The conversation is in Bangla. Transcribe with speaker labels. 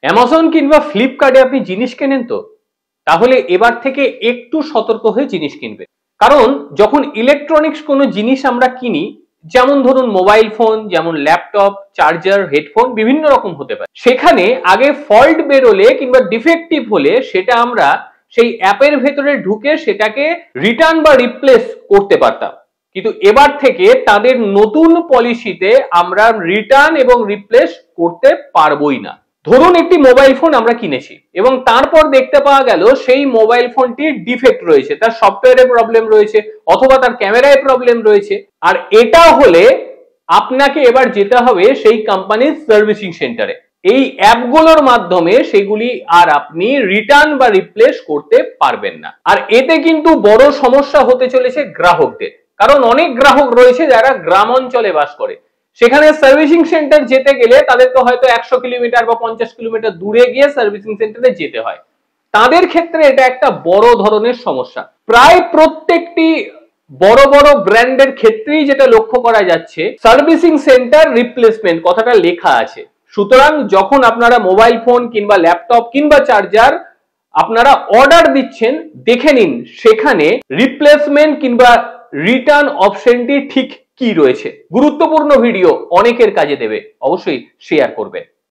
Speaker 1: অ্যামাজন কিংবা ফ্লিপকার্টে আপনি জিনিস কেনেন তো, তাহলে এবার থেকে একটু সতর্ক হয়ে জিনিস কিনবেন। কারণ যখন ইলেকট্রনিক্স কোনো জিনিস আমরা কিনি, যেমন ধরুন মোবাইল ফোন, যেমন ল্যাপটপ, চার্জার, হেডফোন বিভিন্ন রকম হতে পারে, সেখানে আগে ফল্ট বেরোলে কিংবা ডিফেক্টিভ হলে সেটা আমরা সেই অ্যাপের ভেতরে ঢুকে সেটাকে রিটার্ন বা রিপ্লেস করতে পারতাম। কিন্তু এবার থেকে তাদের নতুন পলিসিতে আমরা রিটার্ন এবং রিপ্লেস করতে পারবোই না। ধরুন একটি মোবাইল ফোন আমরা কিনেছি এবং তারপর দেখতে পাওয়া গেল সেই মোবাইল ফোনটির ডিফেক্ট রয়েছে, তার সফটওয়্যারে প্রবলেম রয়েছে অথবা তার ক্যামেরায় প্রবলেম রয়েছে, আর এটা হলে আপনাকে এবার যেতে হবে সেই কোম্পানির সার্ভিসিং সেন্টারে। এই অ্যাপগুলোর মাধ্যমে সেগুলি আর আপনি রিটার্ন বা রিপ্লেস করতে পারবেন না। আর এতে কিন্তু বড় সমস্যা হতে চলেছে গ্রাহকদের, কারণ অনেক গ্রাহক রয়েছে যারা গ্রাম অঞ্চলে বাস করে, সেখানে সার্ভিসিং সেন্টার যেতে গেলে তাদেরকে হয়তো 100 কিলোমিটার বা 50 কিলোমিটার দূরে গিয়ে সার্ভিসিং সেন্টারে যেতে হয়। তাদের ক্ষেত্রে এটা একটা বড় ধরনের সমস্যা। প্রায় প্রত্যেকটি বড় বড় ব্র্যান্ডের ক্ষেত্রেই যেটা লক্ষ্য করা যাচ্ছে, সার্ভিসিং সেন্টার রিপ্লেসমেন্ট কথাটা লেখা আছে। সুতরাং যখন আপনারা মোবাইল ফোন কিংবা ল্যাপটপ কিংবা চার্জার আপনারা অর্ডার দিচ্ছেন, দেখে নিন সেখানে রিপ্লেসমেন্ট কিংবা রিটার্ন অপশনটি ঠিক কি রয়েছে। গুরুত্বপূর্ণ ভিডিও, অনেকের কাজে দেবে, অবশ্যই শেয়ার করবেন।